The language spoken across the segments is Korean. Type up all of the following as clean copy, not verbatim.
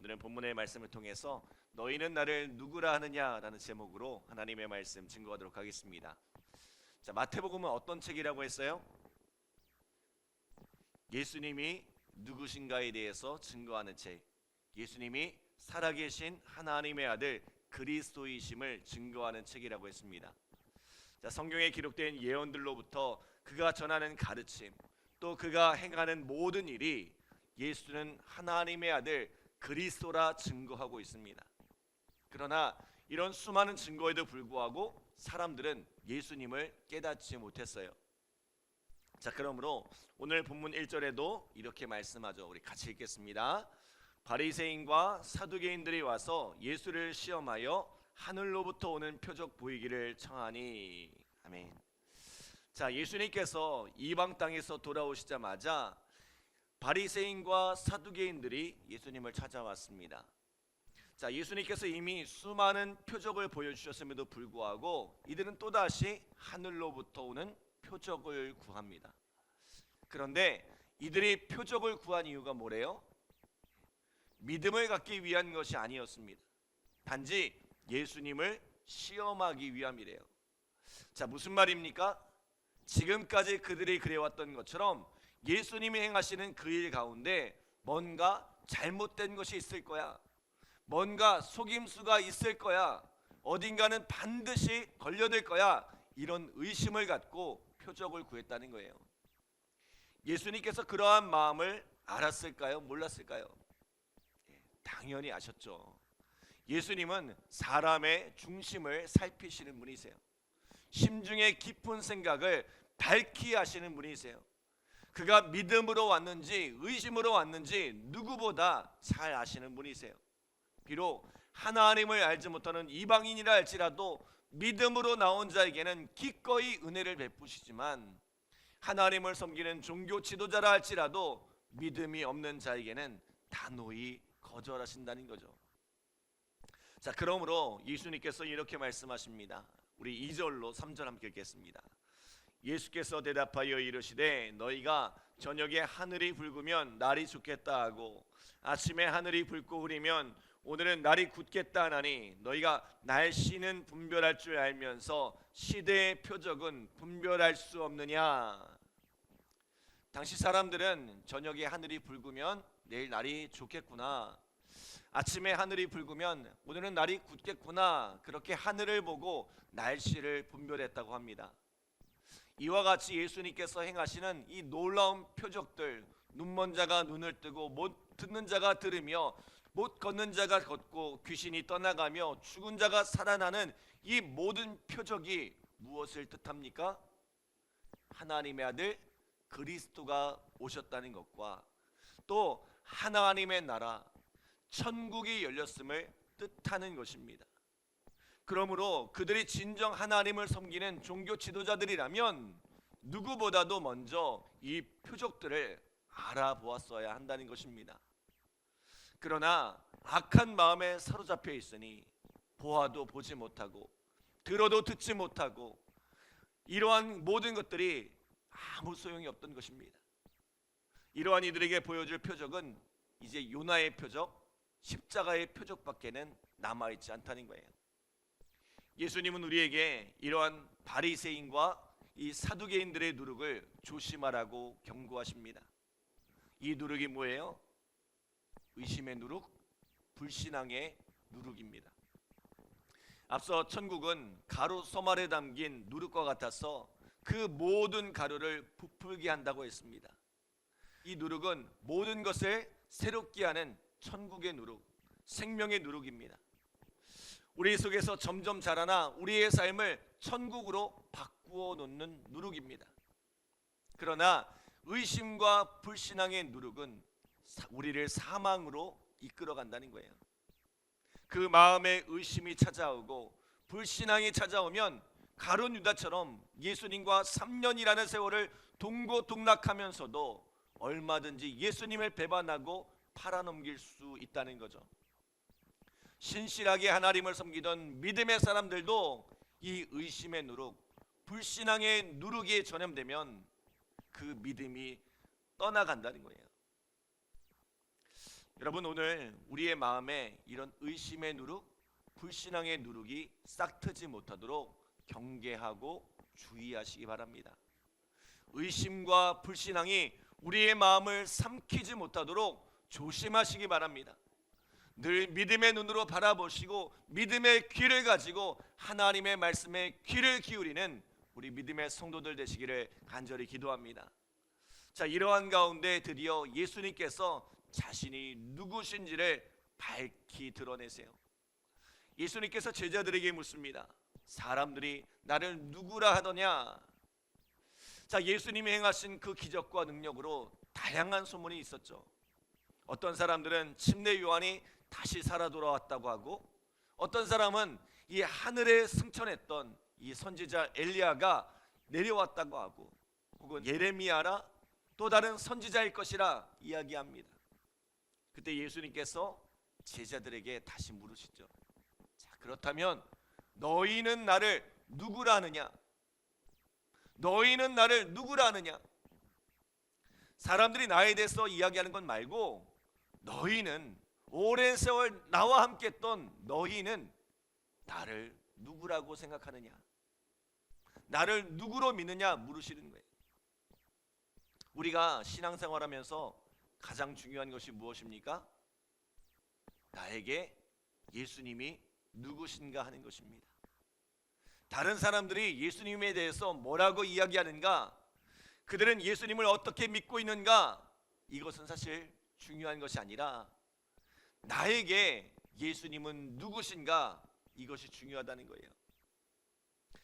오늘은 본문의 말씀을 통해서 너희는 나를 누구라 하느냐라는 제목으로 하나님의 말씀 증거하도록 하겠습니다. 자, 마태복음은 어떤 책이라고 했어요? 예수님이 누구신가에 대해서 증거하는 책, 예수님이 살아계신 하나님의 아들 그리스도이심을 증거하는 책이라고 했습니다. 자, 성경에 기록된 예언들로부터 그가 전하는 가르침, 또 그가 행하는 모든 일이 예수는 하나님의 아들 그리스도라 증거하고 있습니다. 그러나 이런 수많은 증거에도 불구하고 사람들은 예수님을 깨닫지 못했어요. 자, 그러므로 오늘 본문 1절에도 이렇게 말씀하죠. 우리 같이 읽겠습니다. 바리새인과 사두개인들이 와서 예수를 시험하여 하늘로부터 오는 표적 보이기를 청하니. 아멘. 자, 예수님께서 이방 땅에서 돌아오시자마자 바리새인과 사두개인들이 예수님을 찾아왔습니다. 자, 예수님께서 이미 수많은 표적을 보여주셨음에도 불구하고 이들은 또다시 하늘로부터 오는 표적을 구합니다. 그런데 이들이 표적을 구한 이유가 뭐래요? 믿음을 갖기 위한 것이 아니었습니다. 단지 예수님을 시험하기 위함이래요. 자, 무슨 말입니까? 지금까지 그들이 그래왔던 것처럼 예수님이 행하시는 그 일 가운데 뭔가 잘못된 것이 있을 거야, 뭔가 속임수가 있을 거야, 어딘가는 반드시 걸려들 거야, 이런 의심을 갖고 표적을 구했다는 거예요. 예수님께서 그러한 마음을 알았을까요? 몰랐을까요? 당연히 아셨죠. 예수님은 사람의 중심을 살피시는 분이세요. 심중의 깊은 생각을 밝히 아시는 분이세요. 그가 믿음으로 왔는지 의심으로 왔는지 누구보다 잘 아시는 분이세요. 비록 하나님을 알지 못하는 이방인이라 할지라도 믿음으로 나온 자에게는 기꺼이 은혜를 베푸시지만, 하나님을 섬기는 종교 지도자라 할지라도 믿음이 없는 자에게는 단호히 거절하신다는 거죠. 자, 그러므로 예수님께서 이렇게 말씀하십니다. 우리 2절로 3절 함께 읽겠습니다. 예수께서 대답하여 이르시되 너희가 저녁에 하늘이 붉으면 날이 좋겠다 하고 아침에 하늘이 붉고 흐리면 오늘은 날이 굳겠다 하나니 너희가 날씨는 분별할 줄 알면서 시대의 표적은 분별할 수 없느냐. 당시 사람들은 저녁에 하늘이 붉으면 내일 날이 좋겠구나, 아침에 하늘이 붉으면 오늘은 날이 굳겠구나, 그렇게 하늘을 보고 날씨를 분별했다고 합니다. 이와 같이 예수님께서 행하시는 이 놀라운 표적들, 눈먼 자가 눈을 뜨고 못 듣는 자가 들으며 못 걷는 자가 걷고 귀신이 떠나가며 죽은 자가 살아나는 이 모든 표적이 무엇을 뜻합니까? 하나님의 아들 그리스도가 오셨다는 것과 또 하나님의 나라 천국이 열렸음을 뜻하는 것입니다. 그러므로 그들이 진정 하나님을 섬기는 종교 지도자들이라면 누구보다도 먼저 이 표적들을 알아보았어야 한다는 것입니다. 그러나 악한 마음에 사로잡혀 있으니 보아도 보지 못하고 들어도 듣지 못하고 이러한 모든 것들이 아무 소용이 없던 것입니다. 이러한 이들에게 보여줄 표적은 이제 요나의 표적, 십자가의 표적밖에는 남아있지 않다는 거예요. 예수님은 우리에게 이러한 바리새인과 이 사두개인들의 누룩을 조심하라고 경고하십니다. 이 누룩이 뭐예요? 의심의 누룩, 불신앙의 누룩입니다. 앞서 천국은 가루 서말에 담긴 누룩과 같아서 그 모든 가루를 부풀게 한다고 했습니다. 이 누룩은 모든 것을 새롭게 하는 천국의 누룩, 생명의 누룩입니다. 우리 속에서 점점 자라나 우리의 삶을 천국으로 바꾸어 놓는 누룩입니다. 그러나 의심과 불신앙의 누룩은 우리를 사망으로 이끌어 간다는 거예요. 그 마음에 의심이 찾아오고 불신앙이 찾아오면 가룟 유다처럼 예수님과 3년이라는 세월을 동고동락하면서도 얼마든지 예수님을 배반하고 팔아넘길 수 있다는 거죠. 신실하게 하나님을 섬기던 믿음의 사람들도 이 의심의 누룩, 불신앙의 누룩에 전염되면 그 믿음이 떠나간다는 거예요. 여러분, 오늘 우리의 마음에 이런 의심의 누룩, 불신앙의 누룩이 싹트지 못하도록 경계하고 주의하시기 바랍니다. 의심과 불신앙이 우리의 마음을 삼키지 못하도록 조심하시기 바랍니다. 늘 믿음의 눈으로 바라보시고 믿음의 귀를 가지고 하나님의 말씀에 귀를 기울이는 우리 믿음의 성도들 되시기를 간절히 기도합니다. 자, 이러한 가운데 드디어 예수님께서 자신이 누구신지를 밝히 드러내세요. 예수님께서 제자들에게 묻습니다. 사람들이 나를 누구라 하더냐? 자, 예수님이 행하신 그 기적과 능력으로 다양한 소문이 있었죠. 어떤 사람들은 침례 요한이 다시 살아 돌아왔다고 하고, 어떤 사람은 이 하늘에 승천했던 이 선지자 엘리야가 내려왔다고 하고, 혹은 예레미야라 또 다른 선지자일 것이라 이야기합니다. 그때 예수님께서 제자들에게 다시 물으시죠. 자, 그렇다면 너희는 나를 누구라 하느냐? 너희는 나를 누구라 하느냐? 사람들이 나에 대해서 이야기하는 건 말고, 너희는 오랜 세월 나와 함께 했던 너희는 나를 누구라고 생각하느냐? 나를 누구로 믿느냐 물으시는 거예요. 우리가 신앙생활하면서 가장 중요한 것이 무엇입니까? 나에게 예수님이 누구신가 하는 것입니다. 다른 사람들이 예수님에 대해서 뭐라고 이야기하는가, 그들은 예수님을 어떻게 믿고 있는가, 이것은 사실 중요한 것이 아니라 나에게 예수님은 누구신가, 이것이 중요하다는 거예요.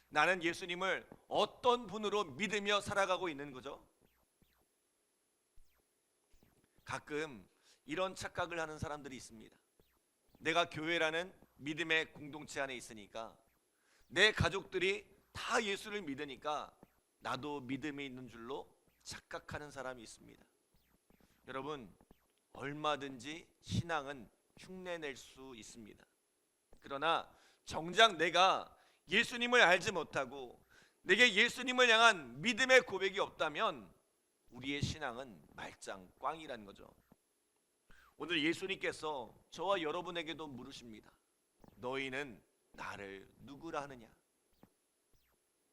나는 예수님을 어떤 분으로 믿으며 살아가고 있는 거죠? 가끔 이런 착각을 하는 사람들이 있습니다. 내가 교회라는 믿음의 공동체 안에 있으니까, 내 가족들이 다 예수를 믿으니까 나도 믿음이 있는 줄로 착각하는 사람이 있습니다. 여러분, 얼마든지 신앙은 흉내낼 수 있습니다. 그러나 정작 내가 예수님을 알지 못하고 내게 예수님을 향한 믿음의 고백이 없다면 우리의 신앙은 말짱 꽝이라는 거죠. 오늘 예수님께서 저와 여러분에게도 물으십니다. 너희는 나를 누구라 하느냐?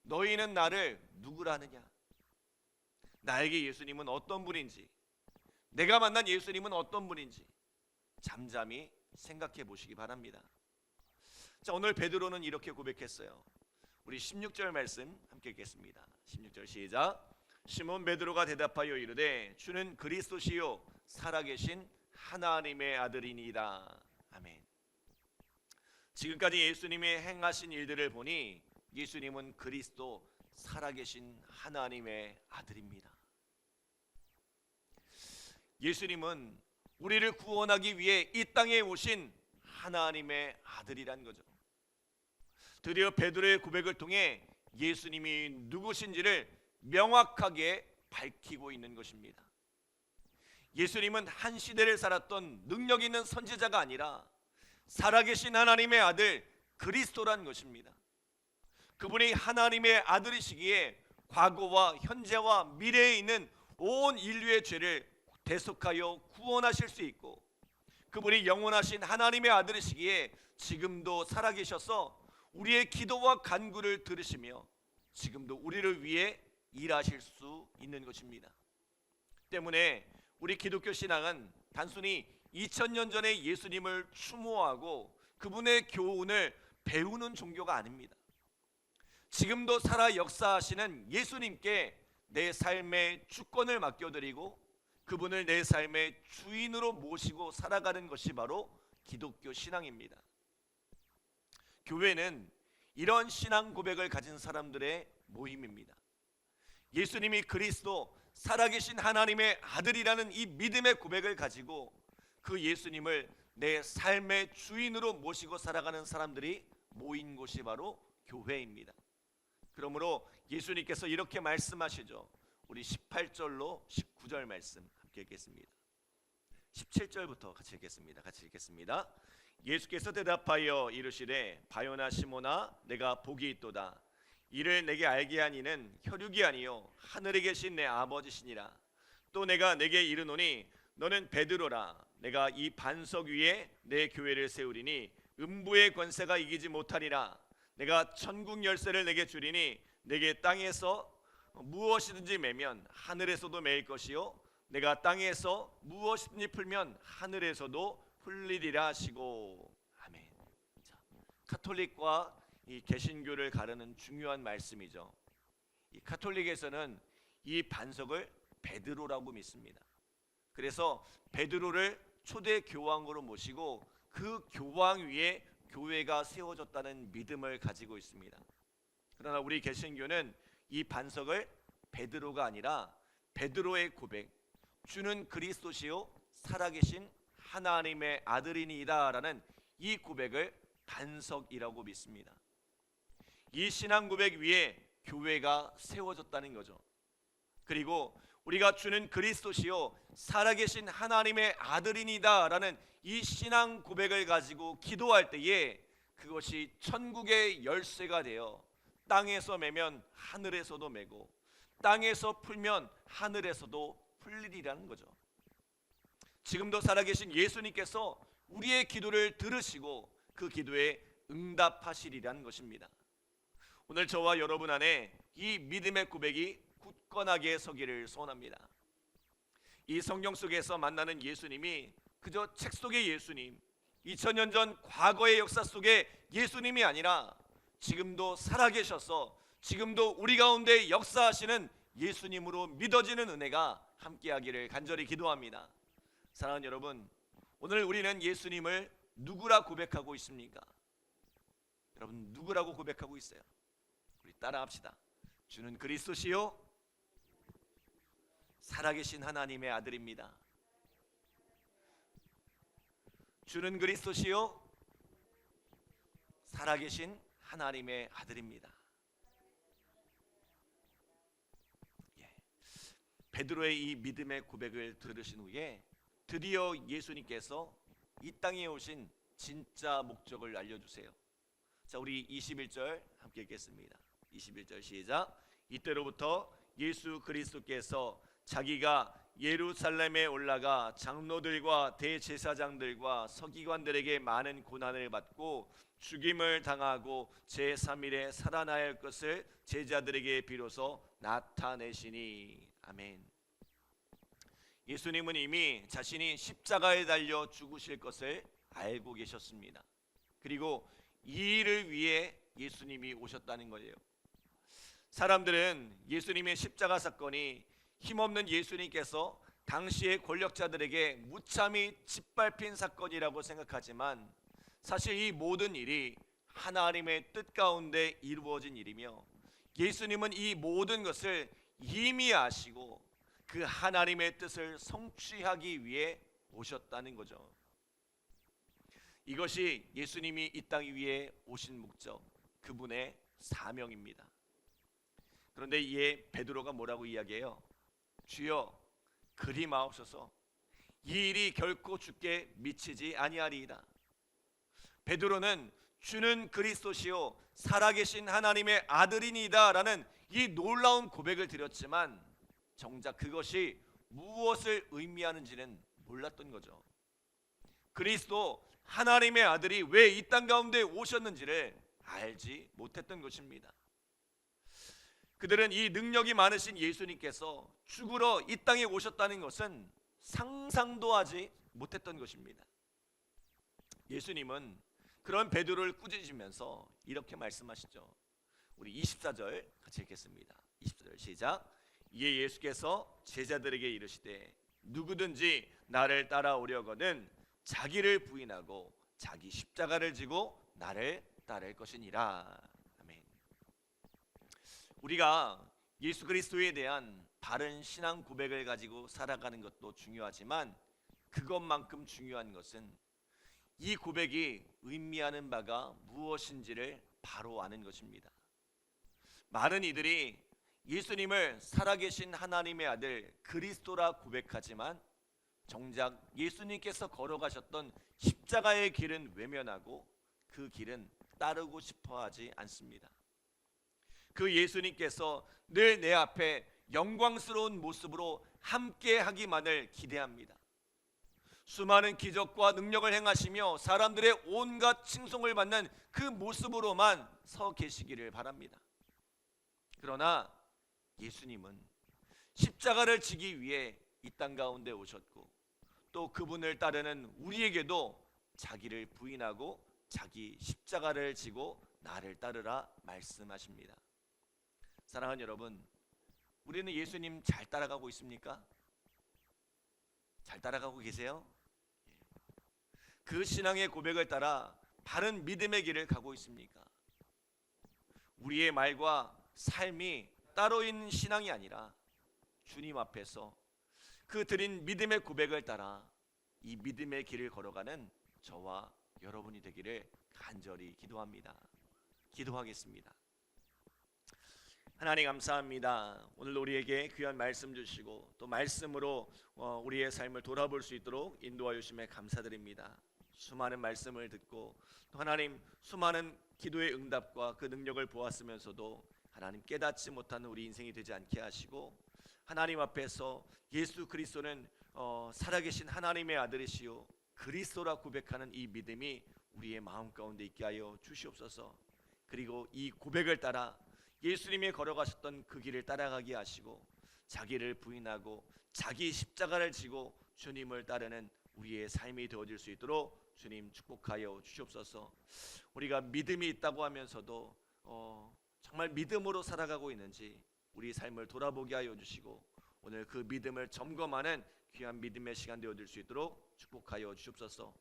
너희는 나를 누구라 하느냐? 나에게 예수님은 어떤 분인지, 내가 만난 예수님은 어떤 분인지 잠잠히 생각해 보시기 바랍니다. 자, 오늘 베드로는 이렇게 고백했어요. 우리 16절 말씀 함께 읽겠습니다. 16절 시작. 시몬 베드로가 대답하여 이르되 주는 그리스도시요 살아계신 하나님의 아들이니이다. 아멘. 지금까지 예수님이 행하신 일들을 보니 예수님은 그리스도, 살아계신 하나님의 아들입니다. 예수님은 우리를 구원하기 위해 이 땅에 오신 하나님의 아들이란 거죠. 드디어 베드로의 고백을 통해 예수님이 누구신지를 명확하게 밝히고 있는 것입니다. 예수님은 한 시대를 살았던 능력 있는 선지자가 아니라 살아계신 하나님의 아들 그리스도란 것입니다. 그분이 하나님의 아들이시기에 과거와 현재와 미래에 있는 온 인류의 죄를 대속하여 구원하실 수 있고, 그분이 영원하신 하나님의 아들이시기에 지금도 살아계셔서 우리의 기도와 간구를 들으시며 지금도 우리를 위해 일하실 수 있는 것입니다. 때문에 우리 기독교 신앙은 단순히 2000년 전에 예수님을 추모하고 그분의 교훈을 배우는 종교가 아닙니다. 지금도 살아 역사하시는 예수님께 내 삶의 주권을 맡겨드리고 그분을 내 삶의 주인으로 모시고 살아가는 것이 바로 기독교 신앙입니다. 교회는 이런 신앙 고백을 가진 사람들의 모임입니다. 예수님이 그리스도, 살아계신 하나님의 아들이라는 이 믿음의 고백을 가지고 그 예수님을 내 삶의 주인으로 모시고 살아가는 사람들이 모인 곳이 바로 교회입니다. 그러므로 예수님께서 이렇게 말씀하시죠. 우리 18절로 19절 말씀 함께 읽겠습니다. 17절부터 같이 읽겠습니다. 같이 읽겠습니다. 예수께서 대답하여 이르시되 바요나 시모나 내가 복이 있도다. 이를 내게 알게 하니는 혈육이 아니요 하늘에 계신 내 아버지시니라. 또 내가 내게 이르노니 너는 베드로라. 내가 이 반석 위에 내 교회를 세우리니 음부의 권세가 이기지 못하리라. 내가 천국 열쇠를 내게 주리니 내게 땅에서 무엇이든지 매면 하늘에서도 매일 것이요 내가 땅에서 무엇이든지 풀면 하늘에서도 풀리리라 하시고. 아멘. 자, 카톨릭과 이 개신교를 가르는 중요한 말씀이죠. 이 카톨릭에서는 이 반석을 베드로라고 믿습니다. 그래서 베드로를 초대 교황으로 모시고 그 교황 위에 교회가 세워졌다는 믿음을 가지고 있습니다. 그러나 우리 개신교는 이 반석을 베드로가 아니라 베드로의 고백, 주는 그리스도시요 살아계신 하나님의 아들이니이다 라는 이 고백을 반석이라고 믿습니다. 이 신앙 고백 위에 교회가 세워졌다는 거죠. 그리고 우리가 주는 그리스도시요 살아계신 하나님의 아들이니다 라는 이 신앙 고백을 가지고 기도할 때에 그것이 천국의 열쇠가 되어 땅에서 매면 하늘에서도 매고 땅에서 풀면 하늘에서도 풀리리라는 거죠. 지금도 살아계신 예수님께서 우리의 기도를 들으시고 그 기도에 응답하시리라는 것입니다. 오늘 저와 여러분 안에 이 믿음의 고백이 굳건하게 서기를 소원합니다. 이 성경 속에서 만나는 예수님이 그저 책 속의 예수님, 2000년 전 과거의 역사 속의 예수님이 아니라 지금도 살아계셔서 지금도 우리 가운데 역사하시는 예수님으로 믿어지는 은혜가 함께하기를 간절히 기도합니다. 사랑하는 여러분, 오늘 우리는 예수님을 누구라 고백하고 있습니까? 여러분 누구라고 고백하고 있어요? 우리 따라합시다. 주는 그리스도시요 살아계신 하나님의 아들입니다. 주는 그리스도시요 살아계신 하나님의 아들입니다. 베드로의 이 믿음의 고백을 들으신 후에 드디어 예수님께서 이 땅에 오신 진짜 목적을 알려주세요. 자, 우리 21절 함께 읽겠습니다. 21절 시작. 이때로부터 예수 그리스도께서 자기가 예루살렘에 올라가 장로들과 대제사장들과 서기관들에게 많은 고난을 받고 죽임을 당하고 제3일에 살아나야 할 것을 제자들에게 비로소 나타내시니. 아멘. 예수님은 이미 자신이 십자가에 달려 죽으실 것을 알고 계셨습니다. 그리고 이 일을 위해 예수님이 오셨다는 거예요. 사람들은 예수님의 십자가 사건이 힘없는 예수님께서 당시의 권력자들에게 무참히 짓밟힌 사건이라고 생각하지만 사실 이 모든 일이 하나님의 뜻 가운데 이루어진 일이며 예수님은 이 모든 것을 이미 아시고 그 하나님의 뜻을 성취하기 위해 오셨다는 거죠. 이것이 예수님이 이 땅 위에 오신 목적, 그분의 사명입니다. 그런데 이에 베드로가 뭐라고 이야기해요? 주여 그리 마옵소서, 이 일이 결코 주께 미치지 아니하리이다. 베드로는 주는 그리스도시요 살아계신 하나님의 아들이니이다 라는 이 놀라운 고백을 드렸지만 정작 그것이 무엇을 의미하는지는 몰랐던 거죠. 그리스도 하나님의 아들이 왜 이 땅 가운데 오셨는지를 알지 못했던 것입니다. 그들은 이 능력이 많으신 예수님께서 죽으러 이 땅에 오셨다는 것은 상상도 하지 못했던 것입니다. 예수님은 그런 베드로를 꾸짖으면서 이렇게 말씀하시죠. 우리 24절 같이 읽겠습니다. 24절 시작. 이에 예수께서 제자들에게 이르시되 누구든지 나를 따라오려거든 자기를 부인하고 자기 십자가를 지고 나를 따를 것이니라. 아멘. 우리가 예수 그리스도에 대한 바른 신앙 고백을 가지고 살아가는 것도 중요하지만 그것만큼 중요한 것은 이 고백이 의미하는 바가 무엇인지를 바로 아는 것입니다. 많은 이들이 예수님을 살아계신 하나님의 아들 그리스도라 고백하지만 정작 예수님께서 걸어가셨던 십자가의 길은 외면하고 그 길은 따르고 싶어하지 않습니다. 그 예수님께서 늘 내 앞에 영광스러운 모습으로 함께 하기만을 기대합니다. 수많은 기적과 능력을 행하시며 사람들의 온갖 칭송을 받는 그 모습으로만 서 계시기를 바랍니다. 그러나 예수님은 십자가를 지기 위해 이 땅 가운데 오셨고, 또 그분을 따르는 우리에게도 자기를 부인하고 자기 십자가를 지고 나를 따르라 말씀하십니다. 사랑하는 여러분, 우리는 예수님 잘 따라가고 있습니까? 잘 따라가고 계세요? 그 신앙의 고백을 따라 바른 믿음의 길을 가고 있습니까? 우리의 말과 삶이 따로 있는 신앙이 아니라 주님 앞에서 그 드린 믿음의 고백을 따라 이 믿음의 길을 걸어가는 저와 여러분이 되기를 간절히 기도합니다. 기도하겠습니다. 하나님 감사합니다. 오늘 우리에게 귀한 말씀 주시고 또 말씀으로 우리의 삶을 돌아볼 수 있도록 인도하여 주심에 감사드립니다. 수많은 말씀을 듣고 또 하나님 수많은 기도의 응답과 그 능력을 보았으면서도 하나님 깨닫지 못하는 우리 인생이 되지 않게 하시고, 하나님 앞에서 예수 그리스도는 살아계신 하나님의 아들이시요 그리스도라 고백하는 이 믿음이 우리의 마음 가운데 있게 하여 주시옵소서. 그리고 이 고백을 따라 예수님이 걸어가셨던 그 길을 따라가게 하시고, 자기를 부인하고 자기 십자가를 지고 주님을 따르는 우리의 삶이 되어질 수 있도록 주님 축복하여 주시옵소서. 우리가 믿음이 있다고 하면서도 정말 믿음으로 살아가고 있는지 우리 삶을 돌아보게 하여 주시고, 오늘 그 믿음을 점검하는 귀한 믿음의 시간 되어질 수 있도록 축복하여 주시옵소서.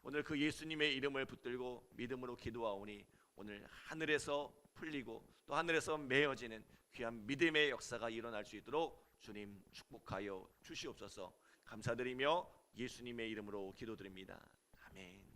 오늘 그 예수님의 이름을 붙들고 믿음으로 기도하오니 오늘 하늘에서 풀리고 또 하늘에서 메어지는 귀한 믿음의 역사가 일어날 수 있도록 주님 축복하여 주시옵소서. 감사드리며 예수님의 이름으로 기도드립니다. 아멘.